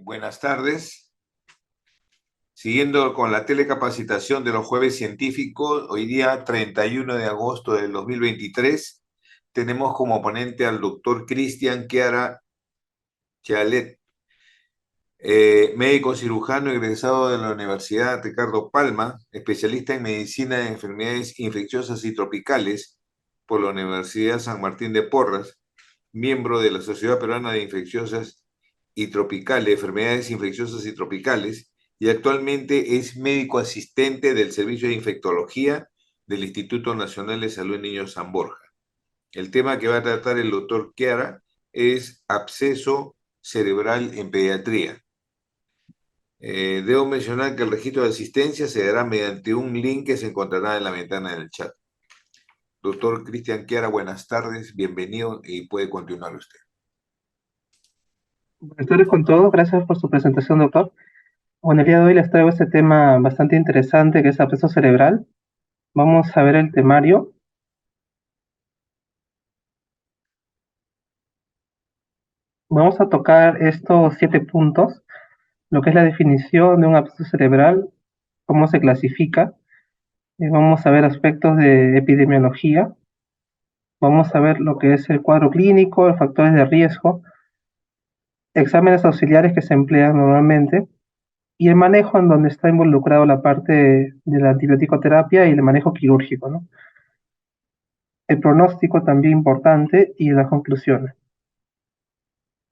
Buenas tardes. Siguiendo con la telecapacitación de los jueves científicos, hoy día 31 de agosto del 2023, tenemos como ponente al doctor Cristian Chiara Chalet, médico cirujano egresado de la Universidad Ricardo Palma, especialista en medicina de enfermedades infecciosas y tropicales por la Universidad San Martín de Porras, miembro de la Sociedad Peruana de Infecciosas y Tropicales, Enfermedades Infecciosas y Tropicales, y actualmente es médico asistente del Servicio de Infectología del Instituto Nacional de Salud Niños San Borja. El tema que va a tratar el doctor Chiara es absceso cerebral en pediatría. Debo mencionar que el registro de asistencia se dará mediante un link que se encontrará en la ventana del chat. Doctor Cristian Chiara, buenas tardes, bienvenido y puede continuar usted. Buenas tardes con todos, gracias por su presentación, doctor. Bueno, el día de hoy les traigo este tema bastante interesante que es absceso cerebral. Vamos a ver el temario. Vamos a tocar estos 7 puntos, lo que es la definición de un absceso cerebral, cómo se clasifica. Vamos a ver aspectos de epidemiología. Vamos a ver lo que es el cuadro clínico, los factores de riesgo, exámenes auxiliares que se emplean normalmente y el manejo en donde está involucrado la parte de la antibiótico-terapia y el manejo quirúrgico, ¿no? El pronóstico también importante y las conclusiones.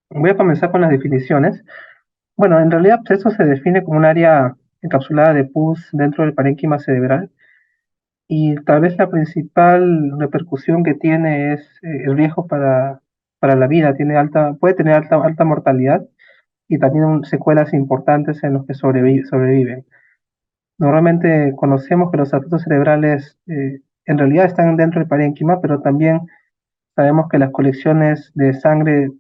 Voy a comenzar con las definiciones. Bueno, en realidad absceso se define como un área encapsulada de pus dentro del parénquima cerebral y tal vez la principal repercusión que tiene es el riesgo para la vida. Puede tener alta mortalidad y también secuelas importantes en los que sobreviven. Normalmente conocemos que los abscesos cerebrales en realidad están dentro del parénquima, pero también sabemos que las colecciones de sangre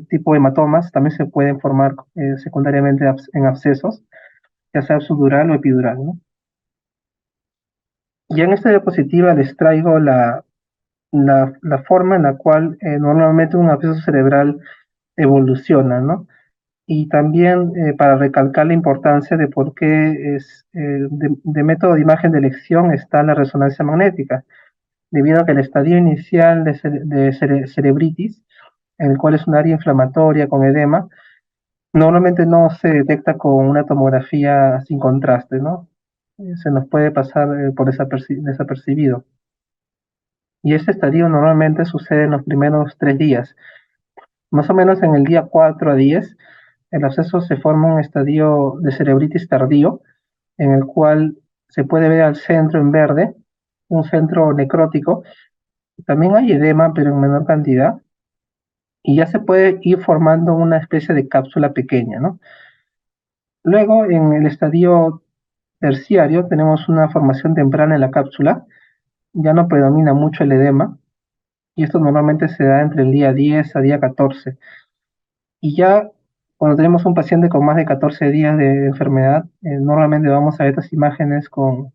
tipo hematomas también se pueden formar secundariamente en abscesos, ya sea subdural o epidural, ¿no? Y en esta diapositiva les traigo la forma en la cual normalmente un absceso cerebral evoluciona, ¿no? Y también para recalcar la importancia de por qué de método de imagen de elección está la resonancia magnética, debido a que el estadio inicial de cerebritis, en el cual es un área inflamatoria con edema, normalmente no se detecta con una tomografía sin contraste, ¿no? Se nos puede pasar por desapercibido. Y este estadio normalmente sucede en los primeros 3 días. Más o menos en el día 4 a 10, el absceso se forma un estadio de cerebritis tardío, en el cual se puede ver al centro en verde, un centro necrótico. También hay edema, pero en menor cantidad. Y ya se puede ir formando una especie de cápsula pequeña, ¿no? Luego, en el estadio terciario, tenemos una formación temprana en la cápsula, ya no predomina mucho el edema, y esto normalmente se da entre el día 10 a día 14. Y ya cuando tenemos un paciente con más de 14 días de enfermedad, normalmente vamos a ver estas imágenes con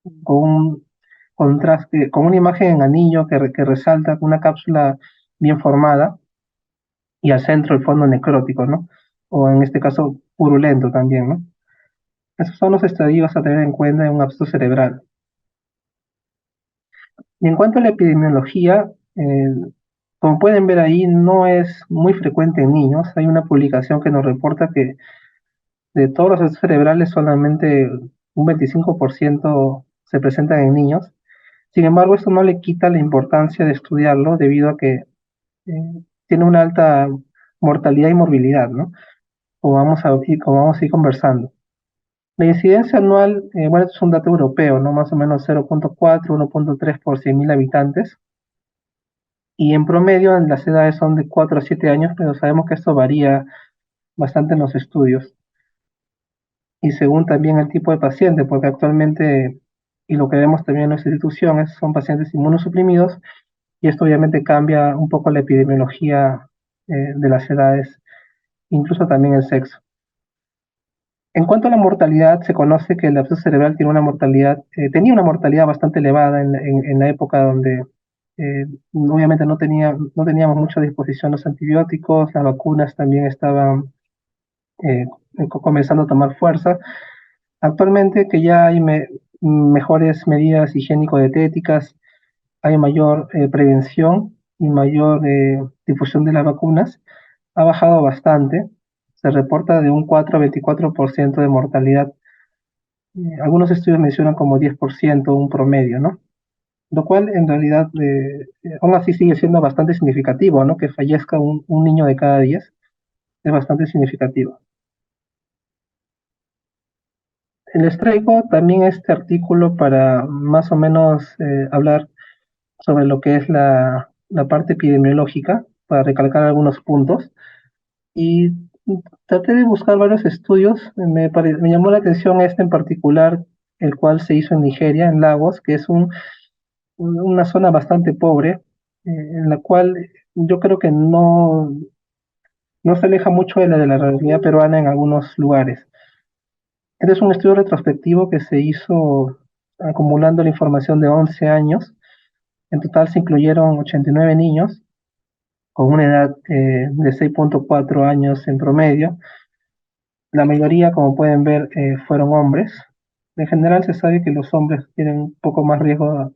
un contraste, con una imagen en anillo que resalta una cápsula bien formada y al centro el fondo necrótico, ¿no? O en este caso purulento también, ¿no? Esos son los estadios a tener en cuenta en un absceso cerebral. Y en cuanto a la epidemiología, como pueden ver ahí, no es muy frecuente en niños. Hay una publicación que nos reporta que de todos los abscesos cerebrales solamente un 25% se presentan en niños. Sin embargo, esto no le quita la importancia de estudiarlo debido a que tiene una alta mortalidad y morbilidad, ¿no? Como vamos a ir conversando. La incidencia anual, bueno, esto es un dato europeo, ¿no? Más o menos 0.4, 1.3 por 100.000 habitantes. Y en promedio las edades son de 4 a 7 años, pero sabemos que esto varía bastante en los estudios. Y según también el tipo de paciente, porque actualmente, y lo que vemos también en nuestra institución, son pacientes inmunosuprimidos, y esto obviamente cambia un poco la epidemiología de las edades, incluso también el sexo. En cuanto a la mortalidad, se conoce que el absceso cerebral tenía una mortalidad bastante elevada en la época donde obviamente no teníamos mucha disposición los antibióticos, las vacunas también estaban eh, comenzando a tomar fuerza. Actualmente que ya hay mejores medidas higiénico-dietéticas, hay mayor prevención y mayor difusión de las vacunas, ha bajado bastante. Se reporta de un 4 a 24% de mortalidad. Algunos estudios mencionan como 10% un promedio, ¿no? Lo cual en realidad aún así sigue siendo bastante significativo, ¿no? Que fallezca un niño de cada 10 es bastante significativo. Les traigo también este artículo para más o menos hablar sobre lo que es la parte epidemiológica, para recalcar algunos puntos. Y traté de buscar varios estudios. Me llamó la atención este en particular, el cual se hizo en Nigeria, en Lagos, que es una zona bastante pobre, en la cual yo creo que no se aleja mucho de la realidad peruana en algunos lugares. Este es un estudio retrospectivo que se hizo acumulando la información de 11 años. En total se incluyeron 89 niños con una edad de 6,4 años en promedio. La mayoría, como pueden ver, fueron hombres. En general se sabe que los hombres tienen un poco más riesgo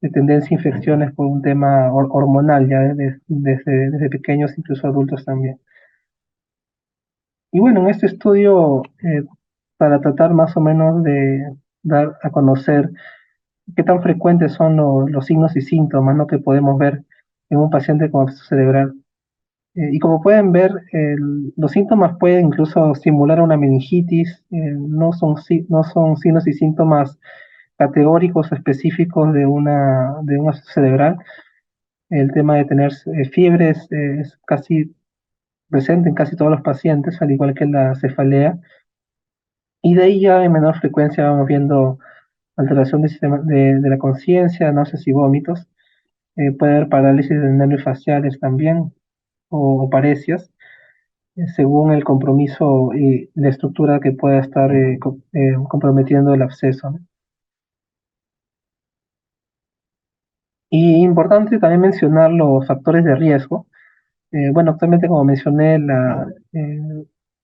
de tendencia a infecciones por un tema hormonal, ya desde pequeños, incluso adultos también. Y bueno, en este estudio, para tratar más o menos de dar a conocer qué tan frecuentes son los signos y síntomas, ¿no? Que podemos ver en un paciente con absceso cerebral. Y como pueden ver, los síntomas pueden incluso simular una meningitis, no son signos y síntomas categóricos o específicos de un absceso cerebral. El tema de tener fiebre es casi presente en casi todos los pacientes, al igual que la cefalea. Y de ahí ya en menor frecuencia vamos viendo alteración del sistema de la conciencia, náuseas y vómitos. Puede haber parálisis de nervios faciales también, o parecias, según el compromiso y la estructura que pueda estar comprometiendo el absceso, ¿no? Y importante también mencionar los factores de riesgo. Bueno, actualmente, como mencioné,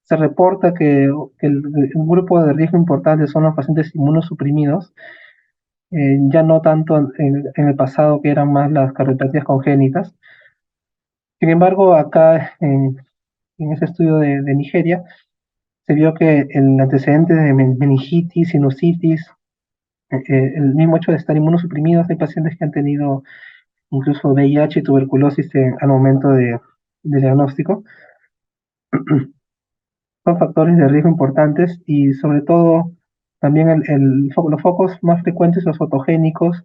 se reporta que un grupo de riesgo importante son los pacientes inmunosuprimidos, ya no tanto en el pasado que eran más las cardiopatías congénitas. Sin embargo, acá en ese estudio de Nigeria, se vio que el antecedente de meningitis, sinusitis, el mismo hecho de estar inmunosuprimidos, hay pacientes que han tenido incluso VIH y tuberculosis al momento de diagnóstico, son factores de riesgo importantes y sobre todo también los focos más frecuentes, los fotogénicos,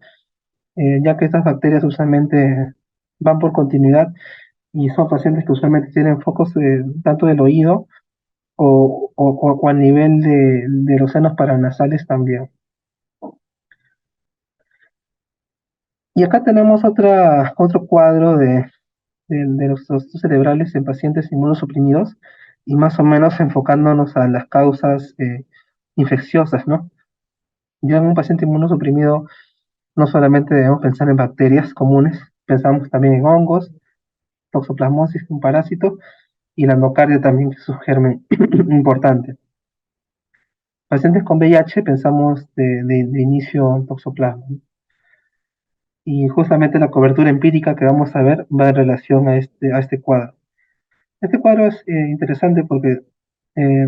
ya que estas bacterias usualmente van por continuidad y son pacientes que usualmente tienen focos tanto del oído o a nivel de los senos paranasales también. Y acá tenemos otro cuadro de los trastornos cerebrales en pacientes inmunosuprimidos y más o menos enfocándonos a las causas infecciosas, ¿no? Ya en un paciente inmunosuprimido no solamente debemos pensar en bacterias comunes, pensamos también en hongos, toxoplasmosis, un parásito, y la endocardia también, que es un germen importante. Pacientes con VIH pensamos de inicio en toxoplasma, ¿no? Y justamente la cobertura empírica que vamos a ver va en relación a este cuadro. Este cuadro es interesante porque eh,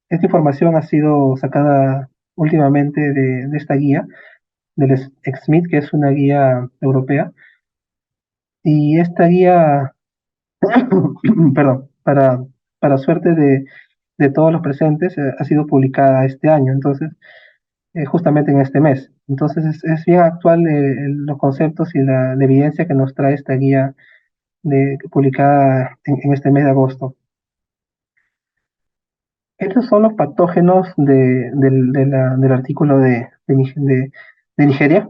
esta información ha sido sacada últimamente de esta guía, del XMID, que es una guía europea. Y esta guía, perdón, para suerte de todos los presentes, ha sido publicada este año, entonces, justamente en este mes. Entonces, es bien actual los conceptos y la evidencia que nos trae esta guía publicada en este mes de agosto. Estos son los patógenos del artículo de Nigeria.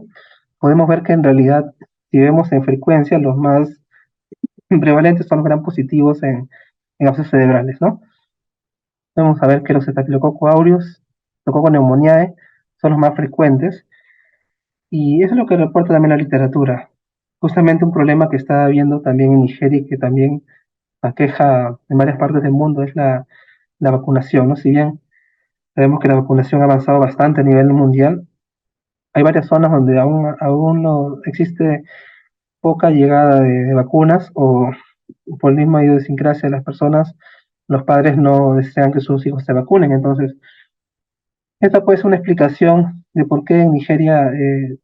Podemos ver que en realidad, si vemos en frecuencia, los más prevalentes son los gram positivos en abscesos cerebrales, ¿no? Vamos a ver que los Staphylococcus aureus, Staphylococcus pneumoniae, son los más frecuentes. Y eso es lo que reporta también la literatura. Justamente un problema que está habiendo también en Nigeria y que también aqueja en varias partes del mundo es la vacunación, ¿no? Si bien sabemos que la vacunación ha avanzado bastante a nivel mundial, hay varias zonas donde aún no existe poca llegada de vacunas o por el mismo idiosincrasia de las personas, los padres no desean que sus hijos se vacunen. Entonces, esta puede ser una explicación de por qué en Nigeria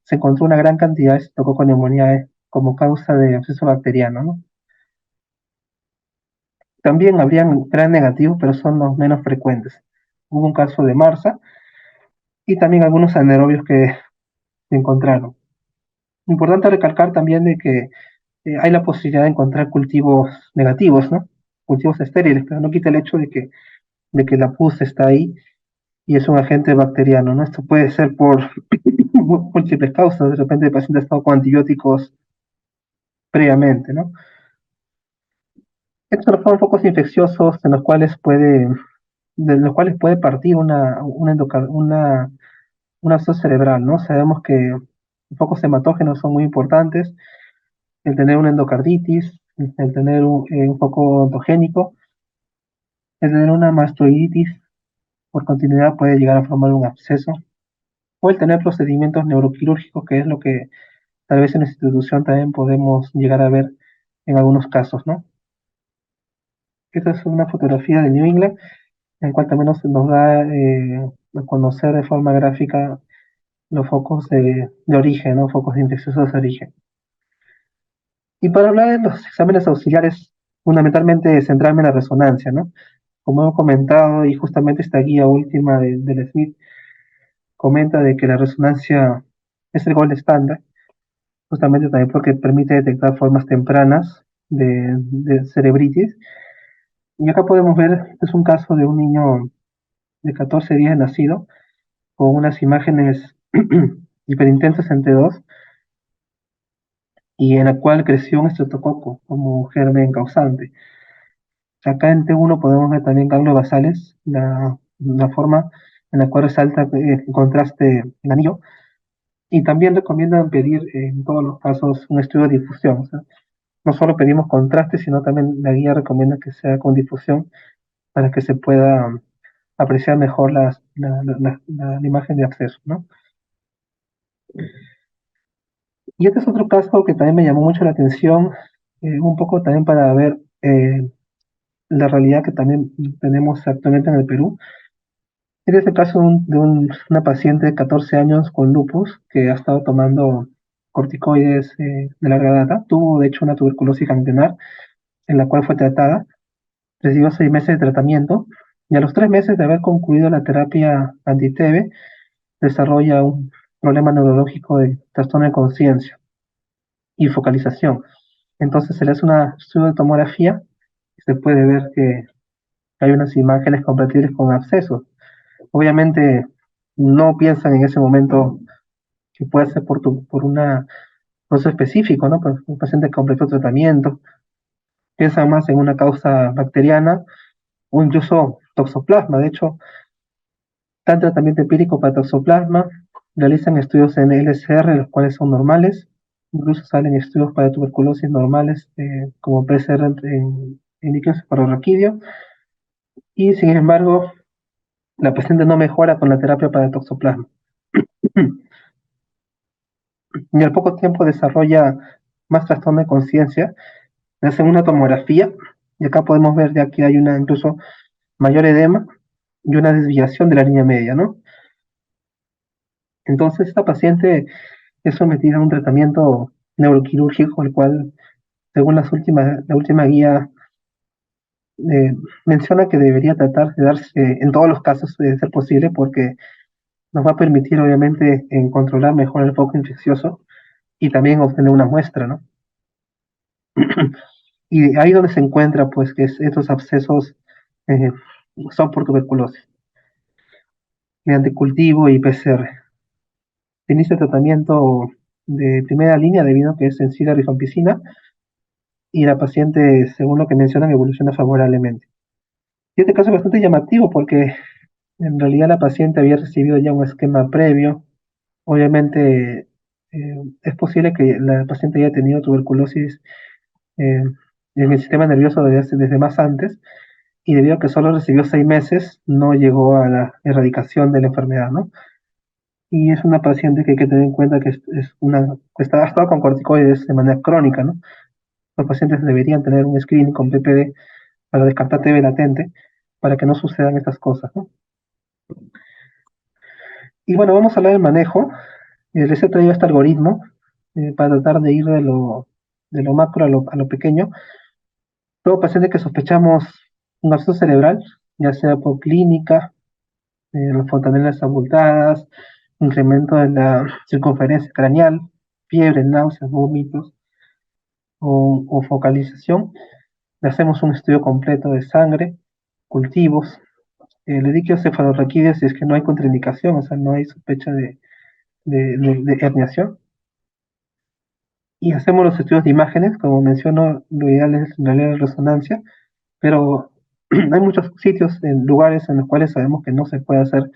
se encontró una gran cantidad de Pneumoniae como causa de absceso bacteriano, ¿no? También habrían gran negativos, pero son los menos frecuentes. Hubo un caso de MRSA y también algunos anaerobios que se encontraron. Importante recalcar también de que hay la posibilidad de encontrar cultivos negativos, ¿no? Cultivos estériles, pero no quita el hecho de que la pus está ahí y es un agente bacteriano, ¿no? Esto puede ser por múltiples causas, de repente el paciente ha estado con antibióticos previamente, ¿no? Estos son focos infecciosos de los cuales puede partir una absceso cerebral, ¿no? Sabemos que los focos hematógenos son muy importantes, el tener una endocarditis, el tener un foco ontogénico, el tener una mastoiditis por continuidad puede llegar a formar un absceso, o el tener procedimientos neuroquirúrgicos, que es lo que tal vez en la institución también podemos llegar a ver en algunos casos, ¿no? Esta es una fotografía de New England, en la cual también nos da a conocer de forma gráfica los focos de origen, ¿no? Focos infecciosos de origen. Y para hablar de los exámenes auxiliares, fundamentalmente centrarme en la resonancia, ¿no? Como hemos comentado, y justamente esta guía última del Smith comenta de que la resonancia es el gold estándar, justamente también porque permite detectar formas tempranas de cerebritis. Y acá podemos ver, este es un caso de un niño de 14 días nacido, con unas imágenes hiperintensas en T2, y en la cual creció un estreptococo como germen causante. Acá en T1 podemos ver también ganglios basales, la forma en la cual resalta en contraste el anillo, y también recomiendan pedir en todos los casos un estudio de difusión. O sea, no solo pedimos contraste, sino también la guía recomienda que sea con difusión para que se pueda apreciar mejor la imagen de acceso, ¿no? Y este es otro caso que también me llamó mucho la atención, un poco también para ver la realidad que también tenemos actualmente en el Perú. Este es el caso una paciente de 14 años con lupus que ha estado tomando corticoides de larga data. Tuvo, de hecho, una tuberculosis ganglionar en la cual fue tratada. Recibió 6 meses de tratamiento y a los 3 meses de haber concluido la terapia anti-TB, desarrolla un problema neurológico de trastorno de conciencia y focalización. Entonces se le hace una estudio de tomografía y se puede ver que hay unas imágenes compatibles con abscesos. Obviamente no piensan en ese momento que puede ser por un proceso específico, ¿no? Pues un paciente que completó tratamiento, piensan más en una causa bacteriana o incluso toxoplasma. De hecho, dan tratamiento empírico para toxoplasma, realizan estudios en LSR, los cuales son normales, incluso salen estudios para tuberculosis normales, como PCR en líquido cefalorraquídeo, y sin embargo, la paciente no mejora con la terapia para toxoplasma. Y al poco tiempo desarrolla más trastorno de conciencia, le hacen una tomografía, y acá podemos ver ya que hay una incluso mayor edema y una desviación de la línea media, ¿no? Entonces, esta paciente es sometida a un tratamiento neuroquirúrgico, el cual, según la última guía, eh, menciona que debería tratar de darse en todos los casos de ser posible, porque nos va a permitir, obviamente, en controlar mejor el foco infeccioso y también obtener una muestra, ¿no? Y ahí donde se encuentra, pues, que estos abscesos eh, son por tuberculosis, mediante cultivo y PCR. Se inicia el tratamiento de primera línea debido a que es sencilla rifampicina y la paciente, según lo que mencionan, evoluciona favorablemente. Y este caso es bastante llamativo porque en realidad la paciente había recibido ya un esquema previo. Obviamente es posible que la paciente haya tenido tuberculosis eh, en el sistema nervioso desde más antes y debido a que solo recibió 6 meses, no llegó a la erradicación de la enfermedad, ¿no? Y es una paciente que hay que tener en cuenta que ha estado con corticoides de manera crónica, ¿no? Los pacientes deberían tener un screening con PPD para descartar TB latente, para que no sucedan estas cosas, ¿no? Y bueno, vamos a hablar del manejo. Les he traído este algoritmo para tratar de ir de lo macro a lo pequeño. Todo paciente que sospechamos un absceso cerebral, ya sea por clínica, las fontanelas abultadas, incremento de la circunferencia craneal, fiebre, náuseas, vómitos o focalización, le hacemos un estudio completo de sangre, cultivos, el cefalorraquídeo si es que no hay contraindicación, o sea, no hay sospecha de herniación. Y hacemos los estudios de imágenes, como menciono, lo ideal es en realidad la resonancia, pero hay muchos sitios, en lugares en los cuales sabemos que no se puede hacer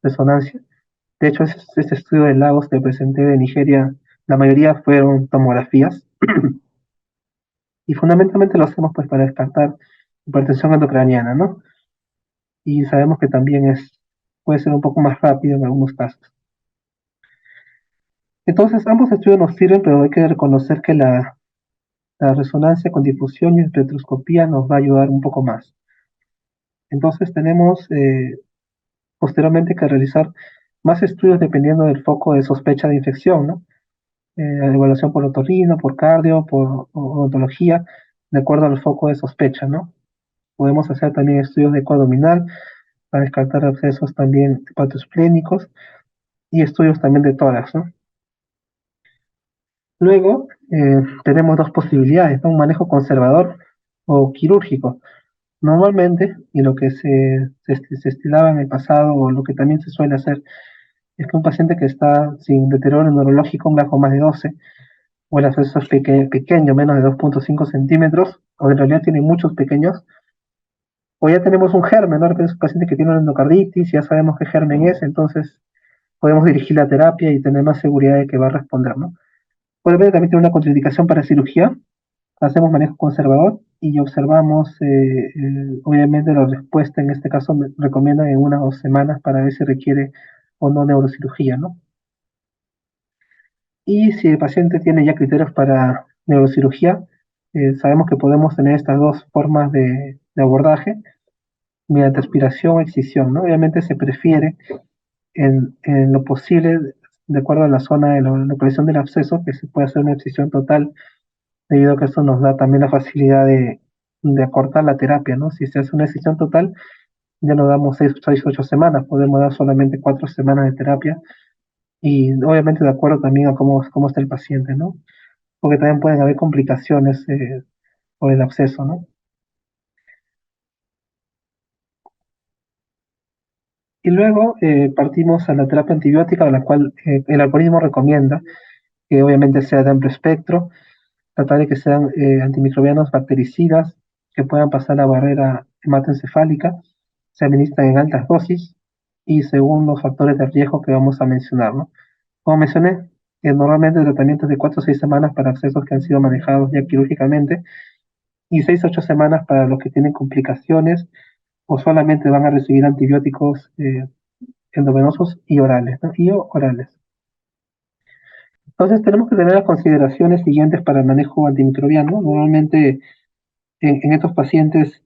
resonancia. De hecho, este estudio de lagos que presenté de Nigeria, la mayoría fueron tomografías y fundamentalmente lo hacemos pues para descartar hipertensión endocraniana, ¿no? Y sabemos que también puede ser un poco más rápido en algunos casos. Entonces, ambos estudios nos sirven, pero hay que reconocer que la resonancia con difusión y espectroscopía nos va a ayudar un poco más. Entonces, tenemos posteriormente que realizar más estudios dependiendo del foco de sospecha de infección, ¿no? Evaluación por otorrino, por cardio, por odontología, de acuerdo al foco de sospecha, ¿no? Podemos hacer también estudios de eco abdominal para descartar abscesos también hepatoesplénicos y estudios también de tórax, ¿no? Luego, tenemos dos posibilidades, ¿no? Un manejo conservador o quirúrgico. Normalmente, y lo que se estilaba en el pasado, o lo que también se suele hacer, es que un paciente que está sin deterioro neurológico, un bajo más de 12, o el absceso es pequeño, menos de 2,5 centímetros, o en realidad tiene muchos pequeños, o ya tenemos un germen, ¿no? Es un paciente que tiene una endocarditis, ya sabemos qué germen es, entonces podemos dirigir la terapia y tener más seguridad de que va a responder, ¿no? Puede haber también tiene una contraindicación para cirugía, hacemos manejo conservador y observamos, obviamente, la respuesta. En este caso, me recomiendan en 1 o 2 semanas para ver si requiere o no neurocirugía, ¿no? Y si el paciente tiene ya criterios para neurocirugía, sabemos que podemos tener estas dos formas de abordaje mediante aspiración o excisión, ¿no? Obviamente se prefiere en lo posible, de acuerdo a la zona de la localización del absceso, que se puede hacer una excisión total debido a que esto nos da también la facilidad de acortar la terapia, ¿no? Si se hace una decisión total, ya no damos 6 o 8 semanas, podemos dar solamente 4 semanas de terapia y obviamente de acuerdo también a cómo está el paciente, ¿no? Porque también pueden haber complicaciones por el absceso, ¿no? Y luego partimos a la terapia antibiótica, la cual el algoritmo recomienda que obviamente sea de amplio espectro, tratar de que sean antimicrobianos bactericidas, que puedan pasar la barrera hematoencefálica, se administran en altas dosis y según los factores de riesgo que vamos a mencionar, ¿no? Como mencioné, normalmente el tratamiento es de 4 o 6 semanas para accesos que han sido manejados ya quirúrgicamente y 6 o 8 semanas para los que tienen complicaciones o solamente van a recibir antibióticos endovenosos y orales, ¿no? Y orales. Entonces tenemos que tener las consideraciones siguientes para el manejo antimicrobiano. Normalmente en estos pacientes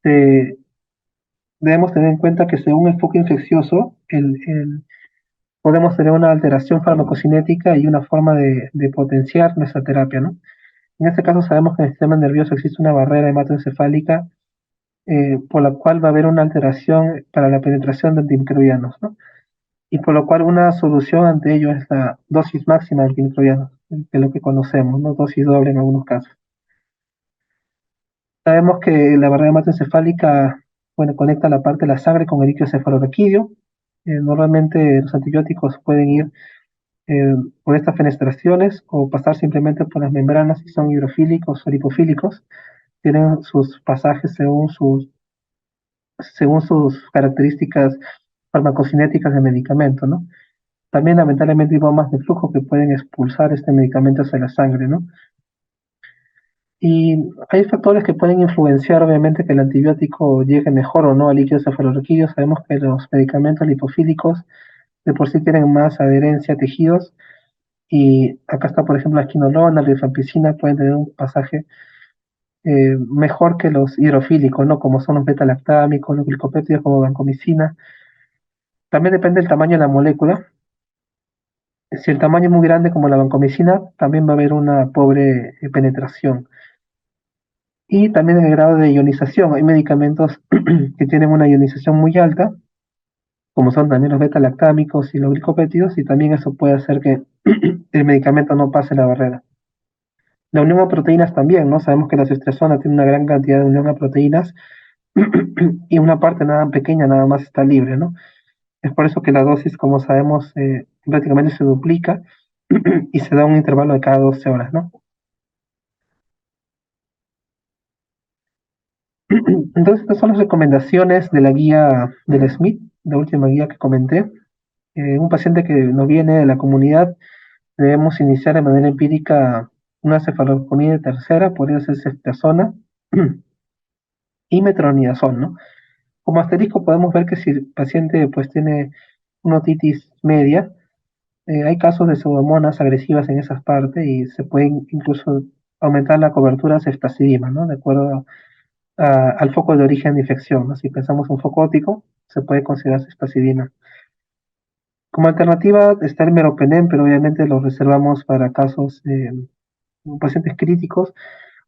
eh, debemos tener en cuenta que según el foco infeccioso, podemos tener una alteración farmacocinética y una forma de potenciar nuestra terapia, ¿no? En este caso sabemos que en el sistema nervioso existe una barrera hematoencefálica por la cual va a haber una alteración para la penetración de antimicrobianos, ¿no? Y por lo cual una solución ante ello es la dosis máxima de antimicrobianos, que es lo que conocemos, ¿no? Dosis doble en algunos casos. Sabemos que la barrera hematoencefálica, bueno, conecta la parte de la sangre con el líquido cefalorraquídeo. Normalmente los antibióticos pueden ir eh, por estas fenestraciones o pasar simplemente por las membranas si son hidrofílicos o lipofílicos. Tienen sus pasajes según sus características farmacocinéticas del medicamento, ¿no? También lamentablemente hay bombas de flujo que pueden expulsar este medicamento hacia la sangre, ¿no? Y hay factores que pueden influenciar, obviamente, que el antibiótico llegue mejor o no al líquido cefalorraquídeo. Sabemos que los medicamentos lipofílicos de por sí tienen más adherencia a tejidos. Y acá está, por ejemplo, la quinolona, la rifampicina, pueden tener un pasaje mejor que los hidrofílicos, ¿no? Como son los beta-lactámicos, los glicopéptidos como vancomicina. También depende del tamaño de la molécula. Si el tamaño es muy grande como la vancomicina, también va a haber una pobre penetración. Y también en el grado de ionización. Hay medicamentos que tienen una ionización muy alta, como son también los beta-lactámicos y los glicopéptidos, y también eso puede hacer que el medicamento no pase la barrera. La unión a proteínas también, ¿no? Sabemos que la cistresona tiene una gran cantidad de unión a proteínas y una parte nada pequeña nada más está libre, ¿no? Es por eso que la dosis, como sabemos, prácticamente se duplica y se da un intervalo de cada 12 horas, ¿no? Entonces, estas son las recomendaciones de la guía del Smith, la última guía que comenté. Un paciente que nos viene de la comunidad, debemos iniciar de manera empírica una cefalosporina de tercera, podría ser ceftriaxona y metronidazol, ¿no? Como asterisco podemos ver que si el paciente pues tiene una otitis media, hay casos de pseudomonas agresivas en esas partes y se puede incluso aumentar la cobertura de ceftazidima, ¿no? De acuerdo al foco de origen de infección, ¿no? Si pensamos en un foco óptico, se puede considerar ceftazidima. Como alternativa está el meropenem, pero obviamente lo reservamos para casos pacientes críticos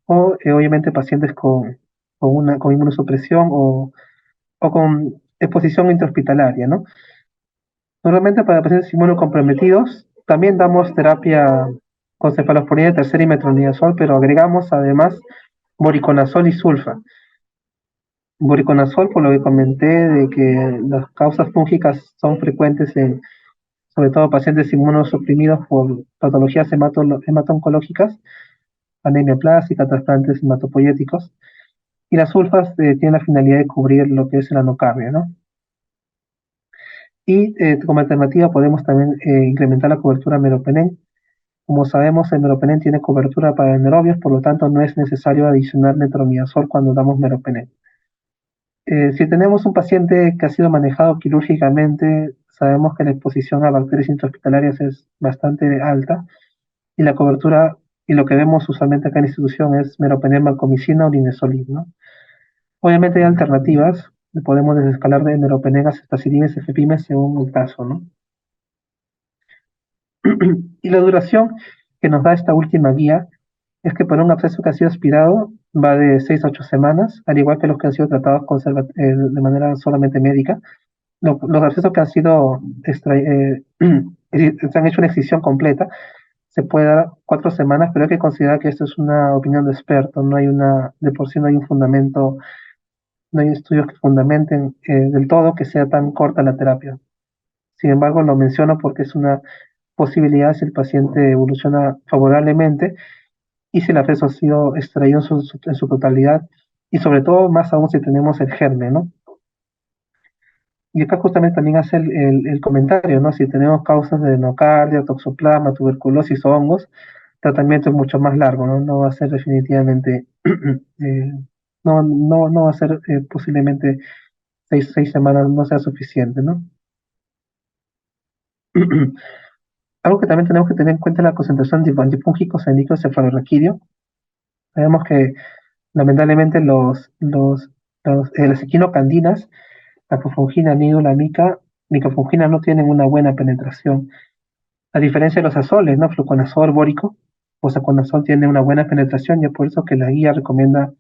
o obviamente pacientes con inmunosupresión o con exposición intrahospitalaria, ¿no? Normalmente para pacientes inmunocomprometidos también damos terapia con cefalosporina de tercera y metronidazol, pero agregamos además voriconazol y sulfa. Voriconazol, por lo que comenté, de que las causas fúngicas son frecuentes en, sobre todo, pacientes inmunosuprimidos por patologías hemato-oncológicas, anemia plástica, trasplantes hematopoyéticos. Y las sulfas tienen la finalidad de cubrir lo que es el anocardio, ¿no? Y como alternativa podemos también incrementar la cobertura meropenem. Como sabemos, el meropenem tiene cobertura para anaerobios, por lo tanto no es necesario adicionar metronidazol cuando damos meropenem. Si tenemos un paciente que ha sido manejado quirúrgicamente, sabemos que la exposición a bacterias intrahospitalarias es bastante alta y la cobertura, y lo que vemos usualmente acá en la institución es meropenem, vancomicina o linezolid, ¿no? Obviamente hay alternativas, podemos desescalar de meropenem a ceftazidime, cefepime según el caso, ¿no? Y la duración que nos da esta última guía es que para un absceso que ha sido aspirado va de 6 a 8 semanas, al igual que los que han sido tratados de manera solamente médica. Los abscesos que han sido se han hecho una excisión completa, se puede dar 4 semanas, pero hay que considerar que esto es una opinión de experto, no hay de por sí no hay un fundamento, no hay estudios que fundamenten del todo que sea tan corta la terapia. Sin embargo, lo menciono porque es una posibilidad si el paciente evoluciona favorablemente y si el absceso ha sido extraído en su totalidad y sobre todo más aún si tenemos el germen, ¿no? Y acá justamente también hace el comentario, ¿no? Si tenemos causas de endocardia, toxoplasma, tuberculosis o hongos, el tratamiento es mucho más largo, ¿no? No va a ser definitivamente, no va a ser posiblemente 6 semanas no sea suficiente, ¿no? Algo que también tenemos que tener en cuenta es la concentración de antifúngicos en líquido cefalorraquídeo. Sabemos que lamentablemente las equinocandinas, la cofungina, nidulamina, micofungina no tienen una buena penetración. A diferencia de los azoles, ¿no? Fluconazol, bórico, osaconazol tiene una buena penetración y es por eso que la guía recomienda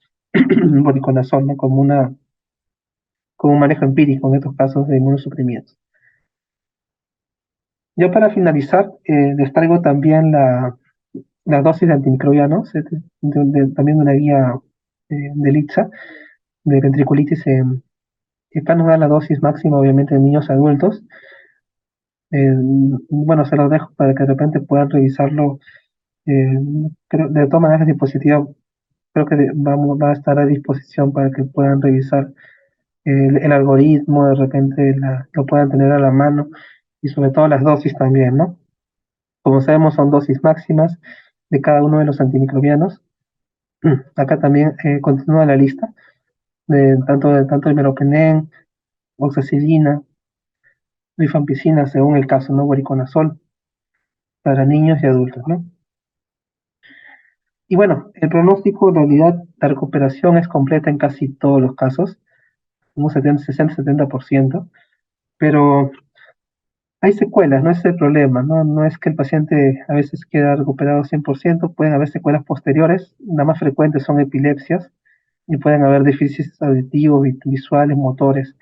boriconazol, ¿no? Como un manejo empírico en estos casos de inmunosuprimidos. Yo para finalizar, les traigo también la dosis de antimicrobianos, también de una guía de LITSA, de ventriculitis. Acá nos da la dosis máxima, obviamente, en niños y adultos. Bueno, se los dejo para que de repente puedan revisarlo. Eh, de todas maneras, el dispositivo creo que va a estar a disposición para que puedan revisar el algoritmo, de repente lo puedan tener a la mano y sobre todo las dosis también, ¿no? Como sabemos, son dosis máximas de cada uno de los antimicrobianos. Acá también continúa la lista de tanto el meropenem, oxacilina, rifampicina, según el caso, ¿no? Voriconazol, para niños y adultos, ¿no? Y bueno, el pronóstico, en realidad, la recuperación es completa en casi todos los casos, un 70, 60-70%, pero hay secuelas, no es el problema, ¿no? No es que el paciente a veces queda recuperado 100%, pueden haber secuelas posteriores, las más frecuentes son epilepsias y pueden haber déficits auditivos, visuales, motores,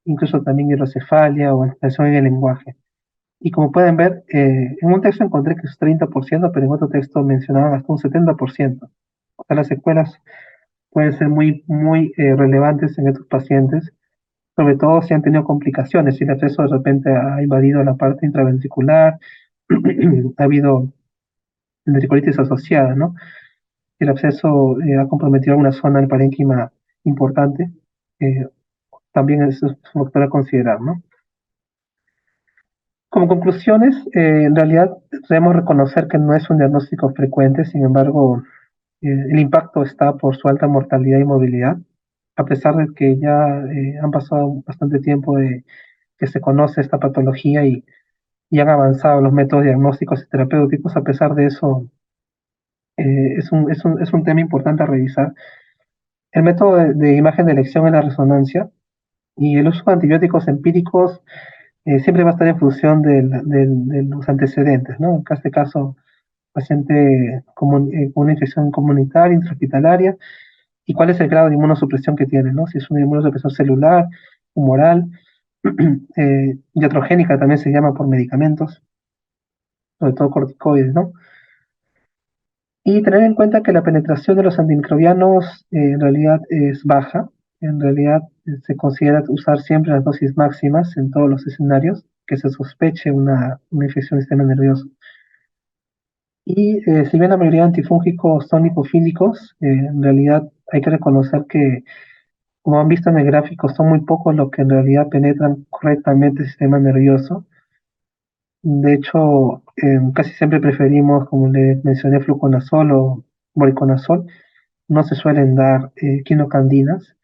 incluso también hidrocefalia o alteración en el lenguaje. Y como pueden ver, en un texto encontré que es 30%, pero en otro texto mencionaban hasta un 70%. O sea, las secuelas pueden ser muy, muy relevantes en estos pacientes, sobre todo si han tenido complicaciones, si el acceso de repente ha invadido la parte intraventricular, ha habido ventricolitis asociada, ¿no? El absceso ha comprometido alguna zona del parénquima importante, eh, también es un factor a considerar, ¿no? Como conclusiones, en realidad debemos reconocer que no es un diagnóstico frecuente, sin embargo, el impacto está por su alta mortalidad y movilidad, a pesar de que ya han pasado bastante tiempo de que se conoce esta patología y han avanzado los métodos diagnósticos y terapéuticos. A pesar de eso, es un tema importante a revisar. El método de imagen de elección es la resonancia y el uso de antibióticos empíricos siempre va a estar en función de los antecedentes, ¿no? En este caso, paciente con una infección comunitaria, intrahospitalaria, y cuál es el grado de inmunosupresión que tiene, ¿no? Si es una inmunosupresión celular, humoral, iatrogénica también se llama por medicamentos, sobre todo corticoides, ¿no? Y tener en cuenta que la penetración de los antimicrobianos en realidad es baja. En realidad se considera usar siempre las dosis máximas en todos los escenarios que se sospeche una infección del sistema nervioso. Y si bien la mayoría de antifúngicos son lipofílicos, en realidad hay que reconocer que, como han visto en el gráfico, son muy pocos los que en realidad penetran correctamente el sistema nervioso. De hecho, casi siempre preferimos, como le mencioné, fluconazol o voriconazol. No se suelen dar quinocandinas.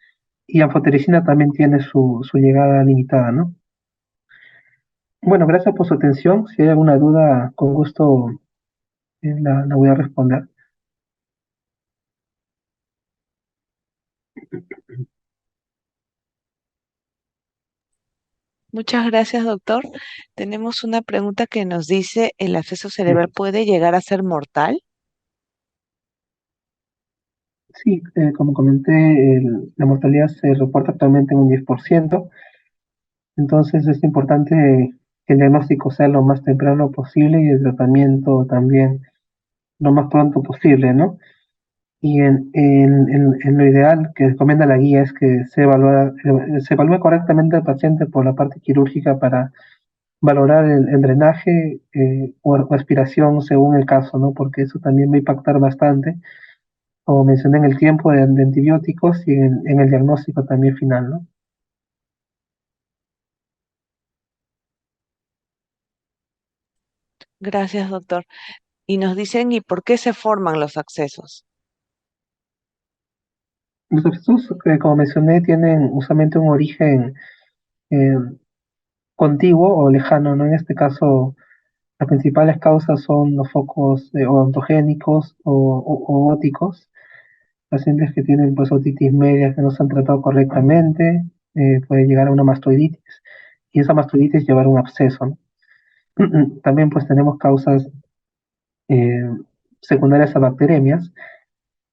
Y anfotericina también tiene su llegada limitada, ¿no? Bueno, gracias por su atención. Si hay alguna duda, con gusto la voy a responder. Muchas gracias, doctor. Tenemos una pregunta que nos dice, ¿el absceso cerebral puede llegar a ser mortal? Sí, como comenté, la mortalidad se reporta actualmente en un 10%. Entonces es importante que el diagnóstico sea lo más temprano posible y el tratamiento también lo más pronto posible, ¿no? Y en lo ideal que recomienda la guía es que se evalúe correctamente al paciente por la parte quirúrgica para valorar el drenaje o aspiración según el caso, ¿no? Porque eso también va a impactar bastante, como mencioné, en el tiempo de antibióticos y en el diagnóstico también final, ¿no? Gracias, doctor. Y nos dicen, ¿y por qué se forman los abscesos? Los abscesos, como mencioné, tienen usualmente un origen eh, contiguo o lejano, ¿no? En este caso, las principales causas son los focos odontogénicos o óticos, pacientes que tienen pues otitis media que no se han tratado correctamente, puede llegar a una mastoiditis y esa mastoiditis llevar a un absceso, ¿no? También pues tenemos causas eh, secundarias a bacteremias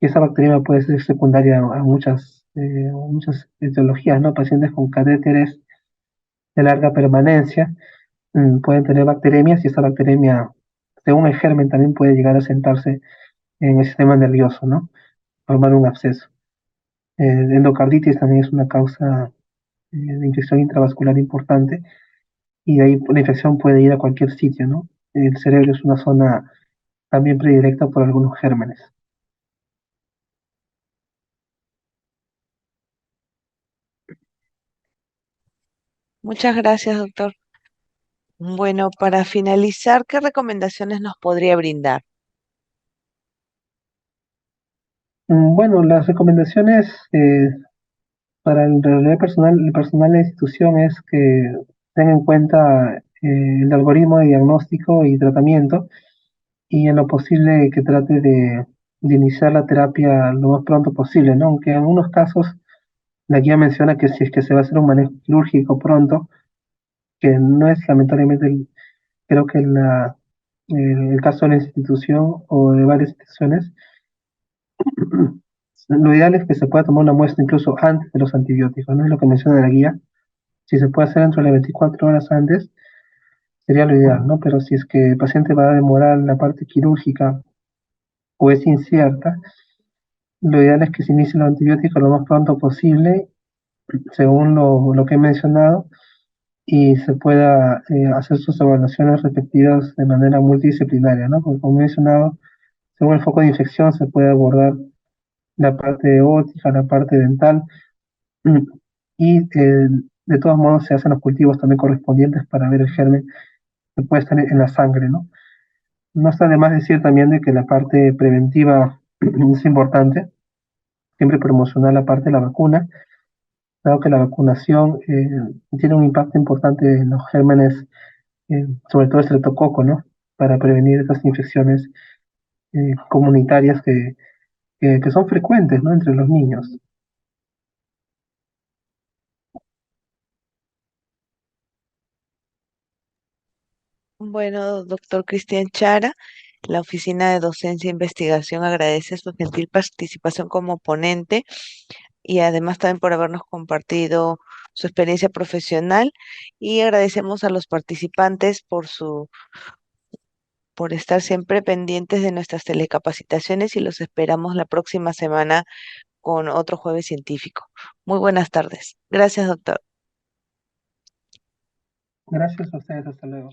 y esa bacteremia puede ser secundaria a muchas etiologías, ¿no? Pacientes con catéteres de larga permanencia pueden tener bacteremias y esa bacteremia, según el germen, también puede llegar a sentarse en el sistema nervioso, ¿no? Formar un absceso. Endocarditis también es una causa de infección intravascular importante y de ahí la infección puede ir a cualquier sitio, ¿no? El cerebro es una zona también predilecta por algunos gérmenes. Muchas gracias, doctor. Bueno, para finalizar, ¿qué recomendaciones nos podría brindar? Bueno, las recomendaciones para el personal de la institución es que tenga en cuenta el algoritmo de diagnóstico y tratamiento y en lo posible que trate de iniciar la terapia lo más pronto posible, ¿no? Aunque en algunos casos la guía menciona que si es que se va a hacer un manejo quirúrgico pronto, que no es lamentablemente creo que el caso de la institución o de varias instituciones, lo ideal es que se pueda tomar una muestra incluso antes de los antibióticos, ¿no? Es lo que menciona la guía. Si se puede hacer dentro de las 24 horas antes, sería lo ideal, ¿no? Pero si es que el paciente va a demorar la parte quirúrgica o es incierta, lo ideal es que se inicie los antibióticos lo más pronto posible, según lo que he mencionado, y se pueda hacer sus evaluaciones respectivas de manera multidisciplinaria, ¿no? Como he mencionado, según el foco de infección se puede abordar la parte óptica, la parte dental, y de todos modos se hacen los cultivos también correspondientes para ver el germen que puede estar en la sangre, ¿no? No está de más decir también de que la parte preventiva es importante, siempre promocionar la parte de la vacuna, dado que la vacunación tiene un impacto importante en los gérmenes, sobre todo el estreptococo, ¿no? Para prevenir estas infecciones comunitarias que son frecuentes, ¿no? Entre los niños. Bueno, doctor Cristian Chara, la Oficina de Docencia e Investigación agradece su gentil participación como ponente y además también por habernos compartido su experiencia profesional y agradecemos a los participantes por estar siempre pendientes de nuestras telecapacitaciones y los esperamos la próxima semana con otro jueves científico. Muy buenas tardes. Gracias, doctor. Gracias a ustedes, hasta luego.